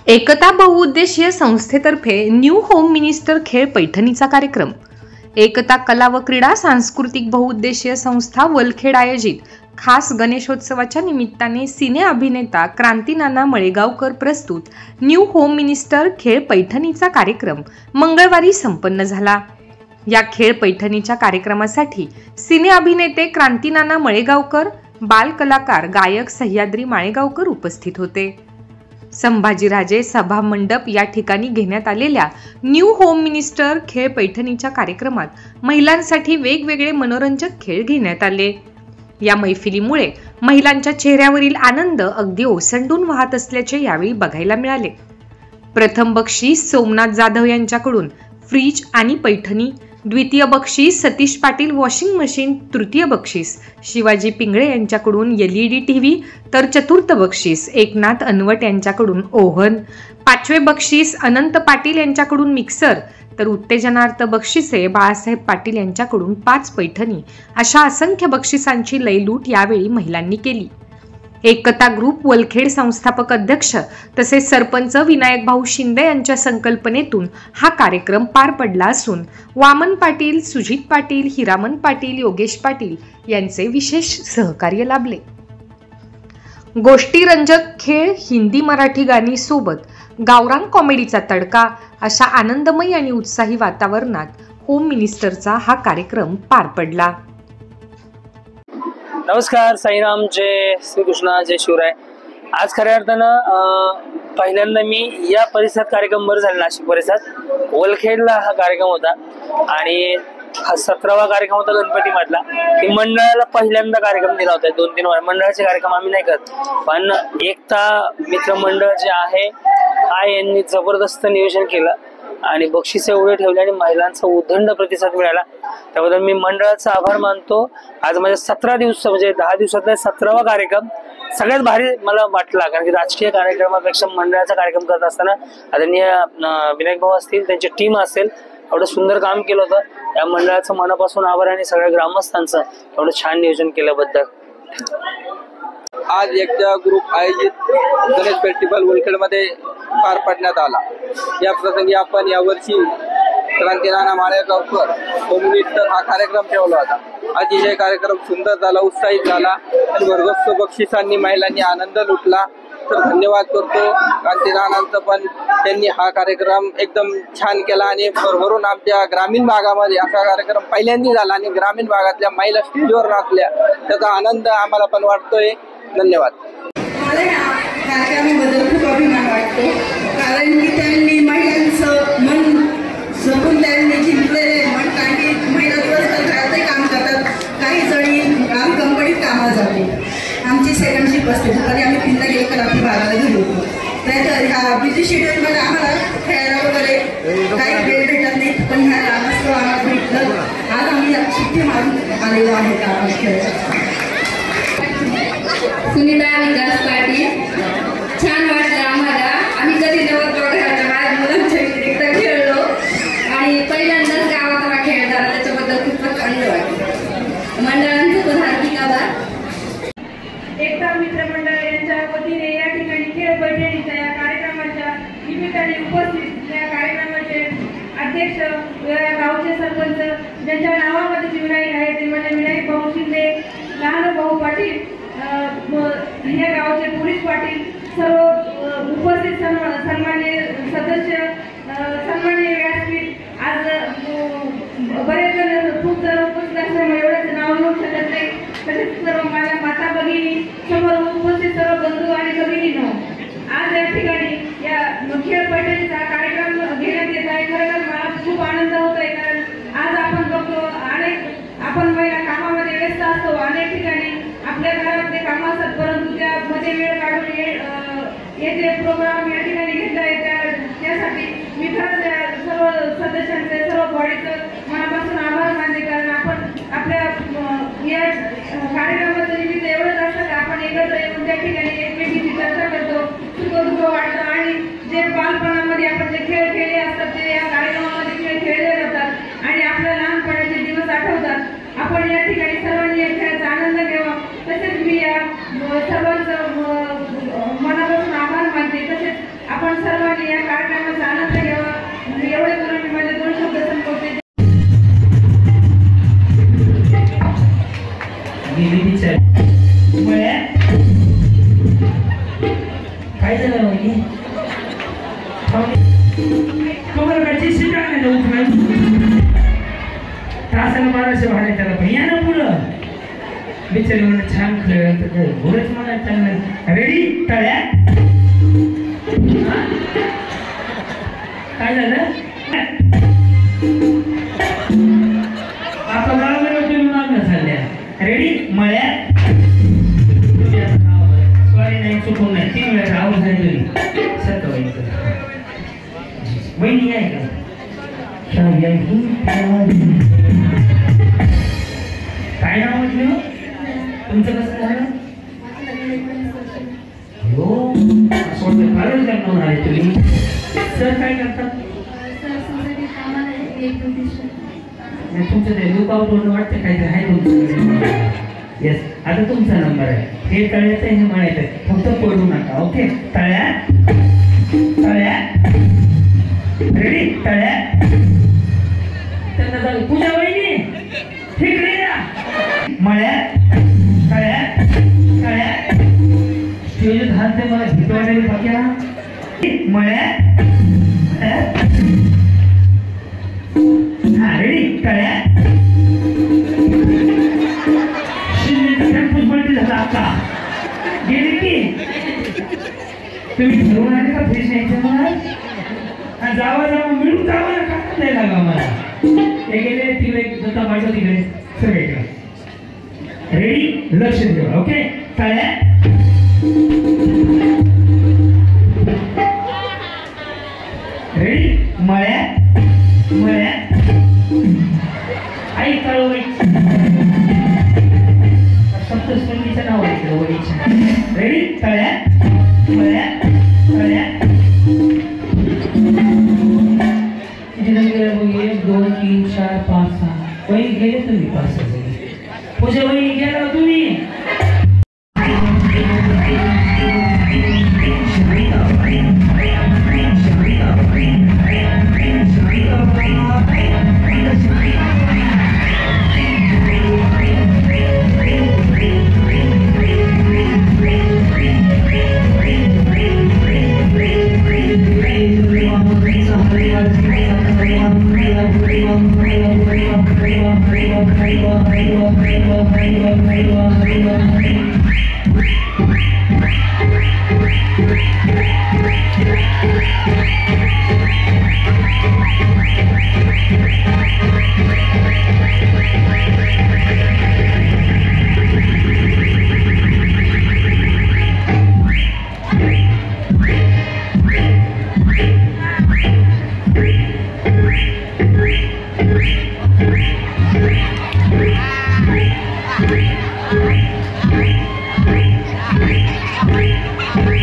एकता बहुउद्देशीय संस्थेतर्फे new home minister खेळ पैठणीचा कार्यक्रम। एकता कला व क्रीडा सांस्कृतिक बहुउद्देशीय संस्था वलखेड आयोजित खास गणेशोत्सवाच्या निमित्ताने सिने अभिनेता क्रांतीनाना मळेगावकर प्रस्तुत न्यू होम मिनिस्टर खेळ पैठणीचा कार्यक्रम मंगळवारी संपन्न झाला। या खेळ पैठणीच्या कार्यक्रमासाठी सिने अभिनेते क्रांतीनाना मळेगावकर, बाल कलाकार गायक सह्याद्री माळेगावकर उपस्थित होते। संभाजीराजे सभा मंडप या ठिकाणी घेण्यात आलेल्या न्यू होम मिनिस्टर खेळ पैठणीच्या कार्यक्रमात महिलांसाठी वेगवेगळे मनोरंजक खेळ घेण्यात आले। या मैफिलीमुळे महिलांच्या चेहऱ्यावरील आनंद अगदी ओसंडून वाहत असल्याचे यावेळी बघायला मिळाले। प्रथम बक्षीस सोमनाथ जाधव यांच्याकडून फ्रीज आणि पैठणी, द्वितीय बक्षीस सतीश पाटील वॉशिंग मशीन, तृतीय बक्षीस शिवाजी पिंगळे यांच्याकडून LED TV, तर चतुर्थ बक्षीस एकनाथ अनवट यांच्याकडून ओव्हन, पाचवे बक्षीस अनंत पाटील यांच्याकडून मिक्सर, तर उत्तेजनार्थ बक्षिसे बाळासाहेब पाटील यांच्याकडून 5 पैठणी अशा असंख्य बक्षिसांची लयलूट यावेळी महिलांनी केली। एकता ग्रुप वलखेड संस्थापक अध्यक्ष तसेच सरपंच विनायक भाऊ शिंदे यांच्या संकल्पनेतून हा कार्यक्रम पार पडला असून वामन पाटील, सुजित पाटील, हिरामन पाटील, योगेश पाटील यांचे विशेष सहकार्य लाभले। गोष्टी रंजक खेळ, हिंदी मराठी गाणी सोबत गावरान कॉमेडीचा तडका अशा आनंदमयी आणि उत्साही वातावरणात होम मिनिस्टरचा हा कार्यक्रम पार पडला। नमस्कार, साईराम, जय श्रीकृष्ण, जय शिवराय। आज खऱ्या अर्थानं पहिल्यांदा मी या परिसरात कार्यक्रम बरं झाला। नाशिक परिसरात वलखेडला हा कार्यक्रम होता आणि हा 17वा कार्यक्रम होता गणपती मधला। की मंडळाला पहिल्यांदा कार्यक्रम दिला होता। 2-3 वेळा मंडळाचे कार्यक्रम आम्ही नाही करत, पण एकता मित्र मंडळ जे आहे हा यांनी जबरदस्त नियोजन केलं आणि बक्षीस एवढे ठेवले आणि महिलांचा उदंड प्रतिसाद मिळाला, त्याबद्दल मी मंडळाचा आभार मानतो। आज माझ्या 17 दिवस म्हणजे 10 दिवसातला 17वा कार्यक्रम सगळ्यात भारी मला वाटला, कारण की राजकीय कार्यक्रमापेक्षा मंडळाचा कार्यक्रम करत असताना आदरणीय विनायक भाऊ असतील, त्यांची टीम असेल, एवढं सुंदर काम केलं होतं। या मंडळाचं मनापासून आभार आणि सगळ्या ग्रामस्थांचं एवढं छान नियोजन केल्याबद्दल। आज एकता ग्रुप आयोजित गणेश फेस्टिवल वलखेडमध्ये पार पडण्यात आला। या प्रसंगी आपण यावर्षी क्रांतीनाना मळेगावकर होम मिनिस्टर हा कार्यक्रम ठेवला होता। अतिशय कार्यक्रम सुंदर झाला, उत्साहित झाला आणि भरघोस बक्षिसांनी महिलांनी आनंद लुटला। तर धन्यवाद करतो क्रांतीनानांचं, पण त्यांनी हा कार्यक्रम एकदम छान केला आणि भरभरून आमच्या ग्रामीण भागामध्ये असा कार्यक्रम पहिल्यांदा झाला आणि ग्रामीण भागातल्या महिला स्टेजवर नाचल्या, त्याचा आनंद आम्हाला पण वाटतोय। धन्यवाद। मला या कार्यक्रमाबद्दल खूप अभिमान वाटतो, कारण की त्यांनी महिलांचं मन जपून त्यांनी जिंकलेले मन, कारण की महिला दिवसभर घरातही काम करतात, काही जणी कंपनीत कामाला जाते। आमची सेकंड शिफ्ट असते, दुपारी आम्ही 3ला गेलो तर रात्री 12ला घरी होतो। तर ह्या बिझी शेड्यूलमध्ये आम्हाला खेळायला वगैरे काही वेळ भेटत नाही, पण ह्या ग्रामस्थ आम्हाला भेटलं। आज आम्ही सुट्टी मारून आलेलो आहे ग्रामस्थ खेळायला। सुनीता विकास पाटील, छान वाटलं आम्हाला। आम्ही कधी नव्हतो घराच्या बाहेर मुलांच्या व्यतिरिक्त खेळलो आणि पहिल्यांदाच गावात हा खेळ झाला, त्याच्याबद्दल खूपच आनंद वाटतो। मंडळांचं पण हार्दिक आभार। एकता मित्र मंडळ यांच्या वतीने या ठिकाणी खेळ पैठणीच्या या कार्यक्रमाच्या निमित्ताने उपस्थित या कार्यक्रमाचे अध्यक्ष, गावचे सरपंच, ज्यांच्या नावामध्ये विनायक आहे ते म्हणजे विनायक भाऊ शिंदे, लहान भाऊ पाटील, या गावाचे पोलीस पाटील, सर्व उपस्थित सन्मान्य सदस्य, सन्मान्य व्यासपीठ। आज बरेच जण खूप जण उपस्थित असल्यामुळे एवढंच नाव घेऊ शकत नाही, तसेच सर्व माझ्या माता भगिनी, समोर उपस्थित सर्व बंधू आणि भगिनींनो, आज या ठिकाणी या खेळ पैठणीचा कार्यक्रम घेण्यात येत आहे। खरं मला खूप आनंद होत आहे, कारण आज आपण बघतो आपण महिला कामामध्ये व्यस्त असतो, अनेक ठिकाणी आपल्या घरामध्ये कामं असतात, परंतु त्यामध्ये वेळ काढून येथे प्रोग्राम या ठिकाणी घेतला आहे। त्यासाठी मी खरंच सर्व सदस्यांचे, सर्व बॉडीचं मनापासून आभार मानते, कारण आपण आपल्या या कार्यक्रमाचं निमित्त एवढंच असतं की आपण एकत्र येऊन त्या ठिकाणी एकमेकींची चर्चा करतो, सुख-दुःख वाटतं आणि जे बालपणामध्ये आपण जे खेळ खेळले असतात ते या कार्यक्रमामध्ये खेळ खेळले जातात आणि आपल्या लहानपणाचे दिवस आठवतात। आपण या ठिकाणी सर्वांनी या खेळाचा आनंद घ्यावा। तसेच मी या सर्वांचं मनापासून आभार मानते। तसेच आपण सर्व विचार काय झालं माहिती कमर काढची शिटा नाही ना उठवायची तासाला 1200 भाडे त्याला पण या ना पुढं बिचारी म्हणून छान खेळ तर घोडच मला चालणार रेडी तळ्या काय झालं आता बरोबर तुम्ही मागणं चालल्या रेडी मळ्या सॉरी नाही चुकून नाही 3 वेळा राहू झाली तुम्ही सत्य वहिनी आहे का काय नाव म्हटलं तुमचं कसं झालं हो असं वाटतं फारच लग्न आले तुम्ही सर काय करतात तुमचं ते लुकआउट होणं वाटतं काहीतरी आहे तुमचं येस आता तुमचा नंबर आहे हे तळ्याचं हे म्हणायचं फक्त पडू नका ओके तळ्या तळ्या रेडी तळ्या त्यांना झालं पूजा वहिनी ठीक रे मळ्या तळ्या तळ्या स्टेज हात ते मला भिटवायला पाक्या मळ्या हा रेडी तळ्या झाला आता गेले की तुम्ही ठरवून आले का फ्रेश न्यायचं मला जावा मिळून जावं ना का नाही लागा मला हे गेले तिकडे दत्ता पाठव तिकडे सगळे रेडी लक्ष ठेवा ओके तळ्या रेडी मळ्या मळ्या आई कळवळी सप्तस्वंदीचं नाव आहे वडीच्या रेडी तळ्या मळ्या तळ्या किती जण गेले बघ 1 2 3 4 5 6 वहिनी गेले तुम्ही 5 6 जण पूजा वहिनी गेला तुम्ही Thank you.